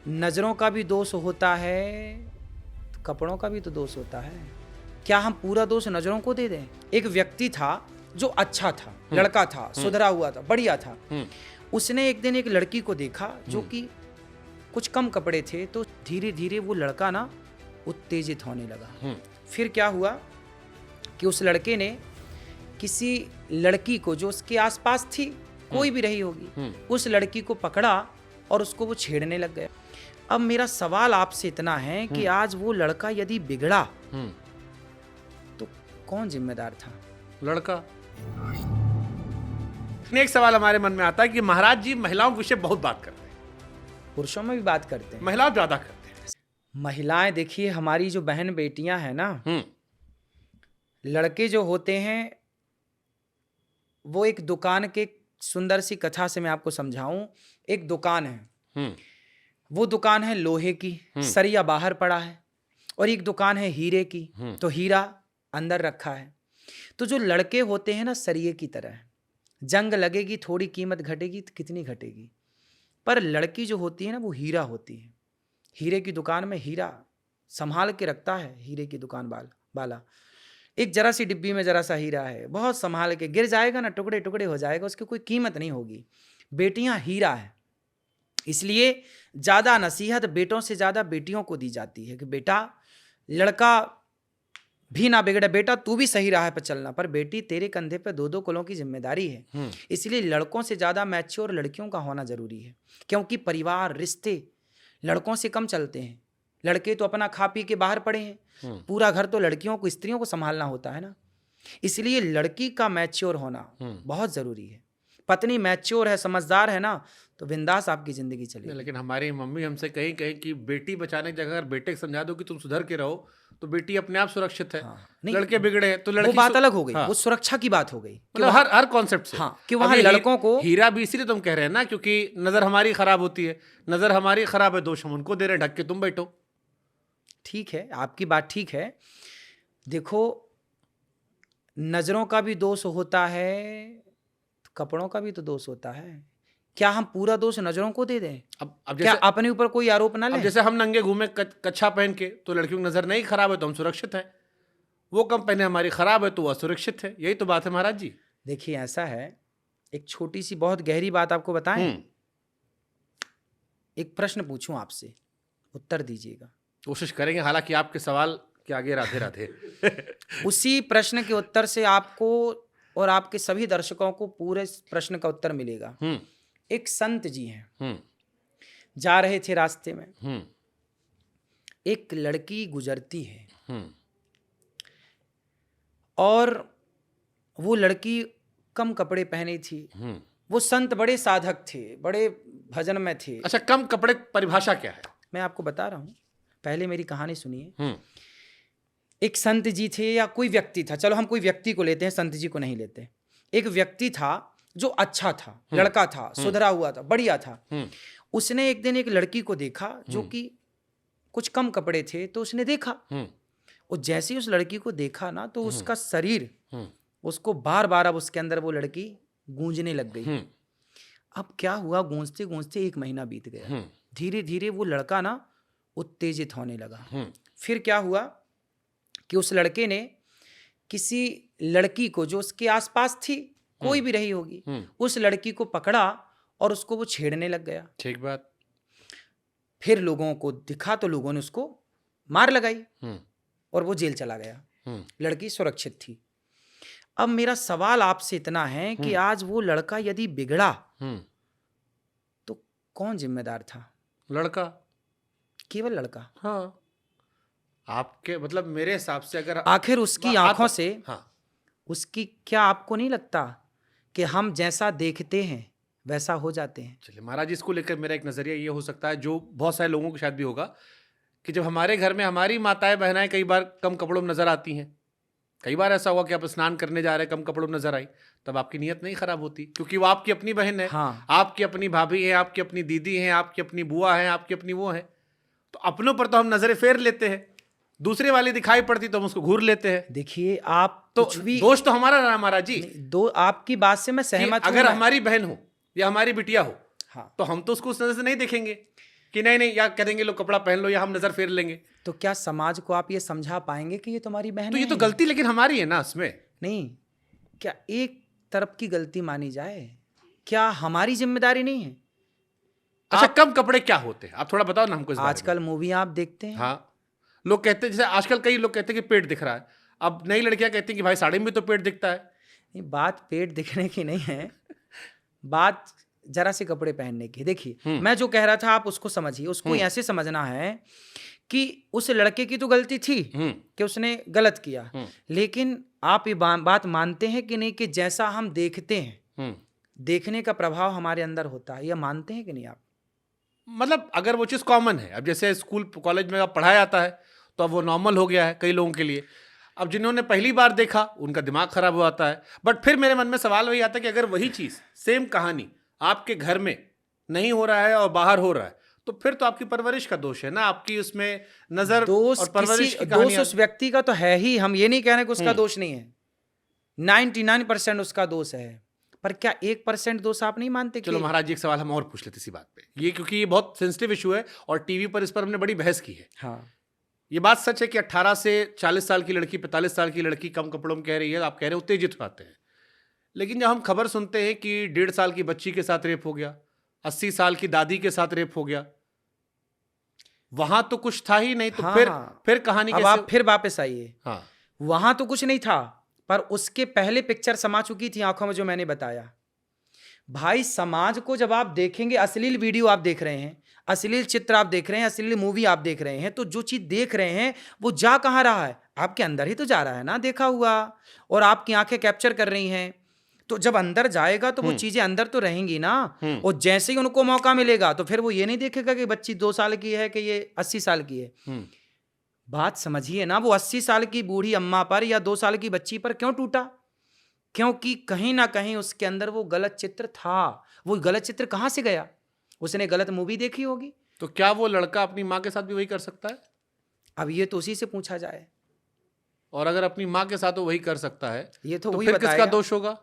नज़रों का भी दोष होता है, तो कपड़ों का भी तो दोष होता है। क्या हम पूरा दोष नज़रों को दे दें? एक व्यक्ति था जो अच्छा था, लड़का था, सुधरा हुआ था, बढ़िया था। उसने एक दिन एक लड़की को देखा जो कि कुछ कम कपड़े थे, तो धीरे धीरे वो लड़का ना उत्तेजित होने लगा। फिर क्या हुआ कि उस लड़के ने किसी लड़की को जो उसके आसपास थी, कोई भी रही होगी, उस लड़की को पकड़ा और उसको वो छेड़ने लग गया। अब मेरा सवाल आपसे इतना है कि आज वो लड़का यदि बिगड़ा तो कौन जिम्मेदार था? लड़का। एक सवाल हमारे मन में आता है कि महाराज जी महिलाओं के विषय बहुत बात करते हैं, पुरुषों में भी बात करते हैं, महिलाओं ज्यादा करते हैं। महिलाएं देखिए, हमारी जो बहन बेटियां हैं ना, लड़के जो होते हैं वो एक दुकान के, सुंदर सी कथा से मैं आपको समझाऊं। एक दुकान है, वो दुकान है लोहे की, सरिया बाहर पड़ा है, और एक दुकान है हीरे की, तो हीरा अंदर रखा है। तो जो लड़के होते हैं ना, सरिये की तरह है, जंग लगेगी, थोड़ी कीमत घटेगी तो कितनी घटेगी, पर लड़की जो होती है ना वो हीरा होती है। हीरे की दुकान में हीरा संभाल के रखता है, हीरे की दुकान वाला एक जरा सी डिब्बी में जरा सा हीरा है, बहुत संभाल के, गिर जाएगा ना टुकड़े टुकड़े हो जाएगा, उसकी कोई कीमत नहीं होगी। बेटियां हीरा है, इसलिए ज़्यादा नसीहत बेटों से ज़्यादा बेटियों को दी जाती है कि बेटा, लड़का भी ना बिगड़े, बेटा तू भी सही राह पर चलना, पर बेटी तेरे कंधे पर दो दो कुलों की जिम्मेदारी है। इसलिए लड़कों से ज़्यादा मैच्योर लड़कियों का होना जरूरी है, क्योंकि परिवार रिश्ते लड़कों से कम चलते हैं। लड़के तो अपना खा पी के बाहर पड़े हैं, पूरा घर तो लड़कियों को, स्त्रियों को संभालना होता है ना। इसलिए लड़की का मैच्योर होना बहुत ज़रूरी है। पत्नी मैच्योर है, समझदार है ना, तो बिंदास आपकी ज़िंदगी चलेगी। लेकिन हमारी मम्मी हमसे कहीं कि बेटी बचाने की जगह अगर बेटे को समझा दो कि तुम सुधर के रहो तो बेटी अपने आप सुरक्षित है। नहीं, लड़के बिगड़े हैं तो लड़की, वो बात अलग हो गई। हाँ। वो सुरक्षा की बात हो गई कि मतलब हर कॉन्सेप्ट से, हाँ, कि वहाँ लड़कों को हीरा भी इसीलिए तुम कह रहे हैं ना, क्योंकि नजर हमारी खराब होती है, नजर हमारी खराब है, दोष हम उनको दे रहे हैं, ढक के तुम बैठो। ठीक है, आपकी बात ठीक है। देखो, नजरों का भी दोष होता है, तो कपड़ों का भी तो दोष होता है। क्या हम पूरा दोष नजरों को दे दें? अब क्या जैसे अपने ऊपर कोई आरोप ना लें? जैसे हम नंगे घूमे कच्छा पहन के, तो लड़कियों की नजर नहीं खराब है तो हम सुरक्षित हैं। वो कम पहने हमारी खराब है तो वो असुरक्षित है। यही तो बात है महाराज जी। देखिए, ऐसा है, एक छोटी सी बहुत गहरी बात आपको बताएं। एक प्रश्न पूछूं आपसे, उत्तर दीजिएगा। कोशिश करेंगे, हालांकि आपके सवाल के आगे राधे राधे। उसी प्रश्न के उत्तर से आपको और आपके सभी दर्शकों को पूरे प्रश्न का उत्तर मिलेगा। एक संत जी हैं, जा रहे थे रास्ते में, एक लड़की गुजरती है, और वो लड़की कम कपड़े पहनी थी। वो संत बड़े साधक थे, बड़े भजन में थे। अच्छा, कम कपड़े परिभाषा क्या है? मैं आपको बता रहा हूँ, पहले मेरी कहानी सुनिए। एक संत जी थे, या कोई व्यक्ति था, चलो हम कोई व्यक्ति को लेते हैं, संत जी को नहीं लेते। एक व्यक्ति था जो अच्छा था, लड़का था, सुधरा हुआ था, बढ़िया था। उसने एक दिन एक लड़की को देखा जो कि कुछ कम कपड़े थे, तो उसने देखा, और जैसे ही उस लड़की को देखा ना, तो उसका शरीर उसको बार बार, अब उसके अंदर वो लड़की गूंजने लग गई। अब क्या हुआ, गूंजते गूंजते 1 महीना बीत गया। धीरे धीरे वो लड़का ना उत्तेजित होने लगा। फिर क्या हुआ कि उस लड़के ने किसी लड़की को जो उसके आसपास थी, कोई भी रही होगी, उस लड़की को पकड़ा और उसको वो छेड़ने लग गया। ठीक बात। फिर लोगों को दिखा तो लोगों ने उसको मार लगाई और वो जेल चला गया। लड़की सुरक्षित थी। अब मेरा सवाल आपसे इतना है कि आज वो लड़का यदि बिगड़ा तो कौन जिम्मेदार था? लड़का, केवल लड़का। हाँ, आपके मतलब मेरे हिसाब से अगर आखिर उसकी आंखों से, हाँ, उसकी, क्या आपको नहीं लगता कि हम जैसा देखते हैं वैसा हो जाते हैं? चलिए महाराज, इसको लेकर मेरा एक नजरिया ये हो सकता है, जो बहुत सारे लोगों को शायद भी होगा, कि जब हमारे घर में हमारी माताएं बहनाएं कई बार कम कपड़ों में नजर आती हैं, कई बार ऐसा हुआ कि आप स्नान करने जा रहे हैं, कम कपड़ों में नजर आई, तब आपकी नीयत नहीं खराब होती, क्योंकि वो आपकी अपनी बहन है। हाँ। आपकी अपनी भाभी है, आपकी अपनी दीदी है, आपकी अपनी बुआ है, आपकी अपनी वो है, तो अपनों पर तो हम नजरें फेर लेते हैं, दूसरे वाली दिखाई पड़ती तो हम उसको घूर लेते हैं। देखिए, आप तो कुछ भी, दोष तो हमारा रहा महाराज जी। दो, आपकी बात से मैं सहमत हूं। अगर हमारी बहन हो या हमारी बिटिया हो, हाँ, तो हम तो उसको उस नजर से नहीं देखेंगे। कि नहीं नहीं, या कह देंगे लो कपड़ा पहन लो या हम नजर फेर लेंगे। तो क्या समाज को आप ये समझा पाएंगे कि ये तुम्हारी बहन तो ये है? तो गलती लेकिन हमारी है ना इसमें। नहीं, क्या एक तरफ की गलती मानी जाए? क्या हमारी जिम्मेदारी नहीं है? अच्छा, कम कपड़े क्या होते हैं आप थोड़ा बताओ ना हमको इस बारे में। आजकल मूवी आप देखते हैं, हाँ, लोग कहते हैं, जैसे आजकल कई लोग कहते हैं कि पेट दिख रहा है, अब नई लड़कियां कहती हैं कि भाई साड़ी में भी तो पेट दिखता है। नहीं, बात पेट दिखने की नहीं है, बात जरा से कपड़े पहनने की। देखिए, मैं जो कह रहा था आप उसको समझिए, उसको ऐसे समझना है कि उस लड़के की तो गलती थी कि उसने गलत किया, लेकिन आप ये बात मानते हैं कि नहीं कि जैसा हम देखते हैं, देखने का प्रभाव हमारे अंदर होता है, यह मानते हैं कि नहीं आप? मतलब अगर वो चीज़ कॉमन है, अब जैसे स्कूल कॉलेज में अब पढ़ाया जाता है तो अब वो नॉर्मल हो गया है कई लोगों के लिए। अब जिन्होंने पहली बार देखा उनका दिमाग खराब हो जाता है। बट फिर मेरे मन में सवाल वही आता है कि अगर वही चीज़, सेम कहानी आपके घर में नहीं हो रहा है और बाहर हो रहा है, तो फिर तो आपकी परवरिश का दोष है ना, आपकी उसमें नजर दोष और परवरिश की दोष उस व्यक्ति का तो है ही, हम ये नहीं कह रहे कि उसका दोष नहीं है, 99% उसका दोष है, पर क्या 1% दोष आप नहीं मानते? चलो महाराज जी, एक सवाल हम और पूछ लेते इसी बात पे, ये क्योंकि ये बहुत सेंसिटिव इशू है और टीवी पर इस पर हमने बड़ी बहस की है। हाँ, ये बात सच है कि 18 से 40 साल की लड़की, 45 साल की लड़की कम कपड़ों में कह रही है, आप कह रहे हो उत्तेजित हो जाते हैं, लेकिन जब हम खबर सुनते हैं कि 1.5 साल की बच्ची के साथ रेप हो गया, 80 साल की दादी के साथ रेप हो गया, वहां तो कुछ था ही नहीं, तो हाँ, फिर कहानी अब कैसे? आप फिर वापस आइए। हाँ, वहां तो कुछ नहीं था, पर उसके पहले पिक्चर समा चुकी थी आंखों में, जो मैंने बताया। भाई, समाज को जब आप देखेंगे, अश्लील वीडियो आप देख रहे हैं, अश्लील चित्र आप देख रहे हैं, अश्लील मूवी आप देख रहे हैं, तो जो चीज देख रहे हैं वो जा कहाँ रहा है? आपके अंदर ही तो जा रहा है ना, देखा हुआ, और आपकी आंखें कैप्चर कर रही हैं। तो जब अंदर जाएगा तो वो चीजें अंदर तो रहेंगी ना, और जैसे ही उनको मौका मिलेगा तो फिर वो ये नहीं देखेगा कि बच्ची 2 साल की है कि ये 80 साल की है। बात समझिए ना, वो 80 साल की बूढ़ी अम्मा पर या 2 साल की बच्ची पर क्यों टूटा? क्योंकि कहीं ना कहीं उसके अंदर वो गलत चित्र था। वो गलत चित्र कहाँ से गया? उसने गलत मूवी देखी होगी। तो क्या वो लड़का अपनी माँ के साथ भी वही कर सकता है? अब ये तो उसी से पूछा जाए। और अगर अपनी माँ के साथ वो वही कर सकता है, ये तो वही वही फिर बताएगा। किसका दोष होगा?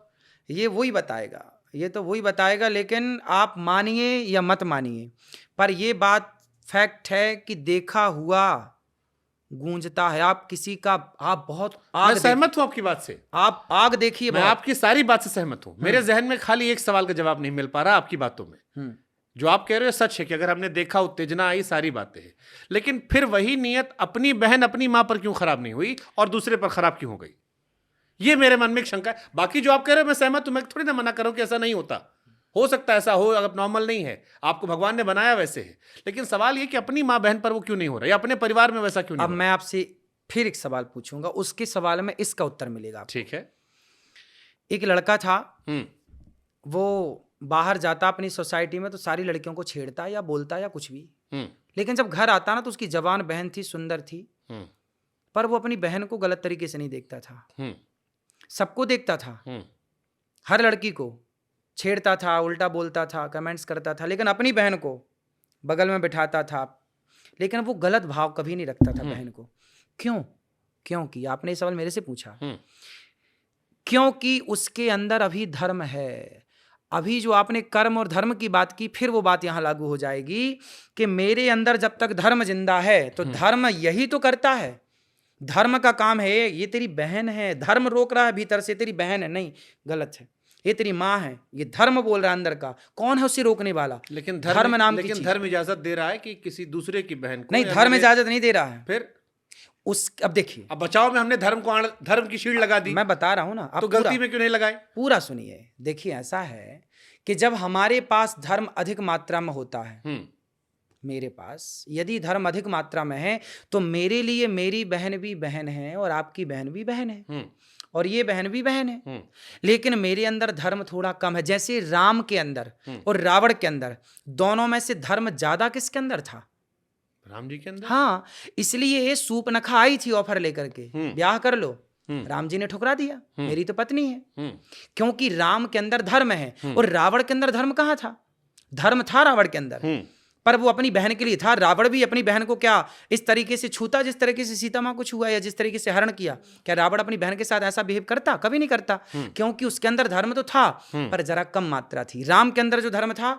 ये वही बताएगा, ये तो वही बताएगा। लेकिन आप मानिए या मत मानिए, पर ये बात फैक्ट है कि देखा हुआ गूंजता है। आप किसी का, आप बहुत आग, मैं सहमत हूं आपकी बात से, आप आग देखिए, मैं आपकी सारी बात से सहमत हूं। मेरे जहन में खाली एक सवाल का जवाब नहीं मिल पा रहा आपकी बातों में। जो आप कह रहे हो सच है कि अगर हमने देखा, उत्तेजना आई, सारी बातें हैं, लेकिन फिर वही नियत अपनी बहन, अपनी मां पर क्यों खराब नहीं हुई और दूसरे पर खराब क्यों हो गई? ये मेरे मन में एक शंका है। बाकी जो आप कह रहे हो मैं सहमत हूं, मैं थोड़ी ना मना कर रहा हूं कि ऐसा नहीं होता, हो सकता है ऐसा हो, अगर नॉर्मल नहीं है, आपको भगवान ने बनाया वैसे है, लेकिन सवाल ये कि अपनी माँ बहन पर वो क्यों नहीं हो रहा, या अपने परिवार में वैसा क्यों नहीं अब हो रहा? मैं आपसे फिर एक सवाल पूछूंगा, उसके सवाल में इसका उत्तर मिलेगा आपको। ठीक है। एक लड़का था, वो बाहर जाता अपनी सोसाइटी में तो सारी लड़कियों को छेड़ता या बोलता या कुछ भी, लेकिन जब घर आता ना तो उसकी जवान बहन थी, सुंदर थी, पर वो अपनी बहन को गलत तरीके से नहीं देखता था, सबको देखता था, हर लड़की को छेड़ता था, उल्टा बोलता था, कमेंट्स करता था, लेकिन अपनी बहन को बगल में बिठाता था, लेकिन वो गलत भाव कभी नहीं रखता था बहन को। क्यों? क्योंकि आपने ये सवाल मेरे से पूछा, क्योंकि उसके अंदर अभी धर्म है। अभी जो आपने कर्म और धर्म की बात की, फिर वो बात यहां लागू हो जाएगी कि मेरे अंदर जब तक धर्म जिंदा है तो धर्म यही तो करता है, धर्म का काम है। ये तेरी बहन है, धर्म रोक रहा है भीतर से, तेरी बहन है, नहीं गलत है, ये तेरी माँ है, ये धर्म बोल रहा है अंदर का, कौन है उसे रोकने वाला? लेकिन धर्म नाम की लेकिन चीज। धर्म इजाजत दे रहा है कि किसी दूसरे की बहन को, नहीं, धर्म इजाजत नहीं दे रहा है। फिर अब देखिए, अब बचाओ में हमने धर्म की शील्ड लगा दी, मैं बता रहा हूं ना, आप तो गलती में क्यों नहीं लगाए? पूरा सुनिए। देखिए, ऐसा है कि जब हमारे पास धर्म अधिक मात्रा में होता है, मेरे पास यदि धर्म अधिक मात्रा में है तो मेरे लिए मेरी बहन भी बहन है और आपकी बहन भी बहन है और ये बहन भी बहन है, लेकिन मेरे अंदर धर्म थोड़ा कम है। जैसे राम के अंदर और रावण के अंदर, दोनों में से धर्म ज्यादा किसके अंदर था? राम जी के अंदर। हाँ, इसलिए सूर्पनखा आई थी ऑफर लेकर के, ब्याह कर लो, राम जी ने ठुकरा दिया, मेरी तो पत्नी है, क्योंकि राम के अंदर धर्म है और रावण के अंदर धर्म कहाँ था? धर्म था रावण के अंदर, पर वो अपनी बहन के लिए था। रावण भी अपनी बहन को क्या इस तरीके से छूता जिस तरीके से सीता माँ को छुआ या जिस तरीके से हरण किया? क्या रावण अपनी बहन के साथ ऐसा बिहेव करता? कभी नहीं करता, क्योंकि उसके अंदर धर्म तो था पर जरा कम मात्रा थी। राम के अंदर जो धर्म था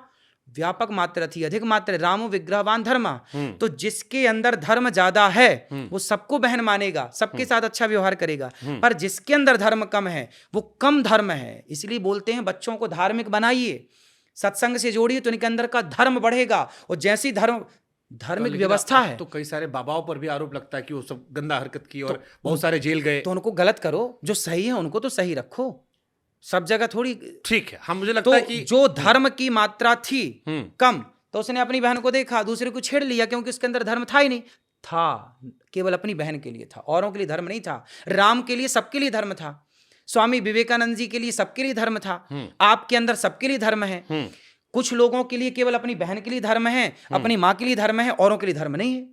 व्यापक मात्र थी, अधिक मात्र रामो विग्रहवान धर्मा। तो जिसके अंदर धर्म ज्यादा है वो सबको बहन मानेगा, सबके साथ अच्छा व्यवहार करेगा। पर जिसके अंदर धर्म कम है वो कम धर्म है। इसलिए बोलते हैं बच्चों को धार्मिक बनाइए, सत्संग से जोड़िए, तो इनके अंदर का धर्म बढ़ेगा। और जैसी धार्मिक व्यवस्था है तो कई सारे बाबाओं पर भी आरोप लगता है कि वो सब गंदा हरकत की और बहुत सारे जेल गए। तो उनको गलत करो, जो सही है उनको तो सही रखो, सब जगह थोड़ी। ठीक है, हम मुझे लगता है कि जो धर्म की मात्रा थी कम, तो उसने अपनी बहन को देखा, दूसरे को छेड़ लिया, क्योंकि उसके अंदर धर्म था ही नहीं। था केवल अपनी बहन के लिए था, औरों के लिए धर्म नहीं था। राम के लिए सबके लिए धर्म था, स्वामी विवेकानंद जी के लिए सबके लिए धर्म था, आपके अंदर सबके लिए धर्म है। कुछ लोगों के लिए केवल अपनी बहन के लिए धर्म है, अपनी माँ के लिए धर्म है, औरों के लिए धर्म नहीं है।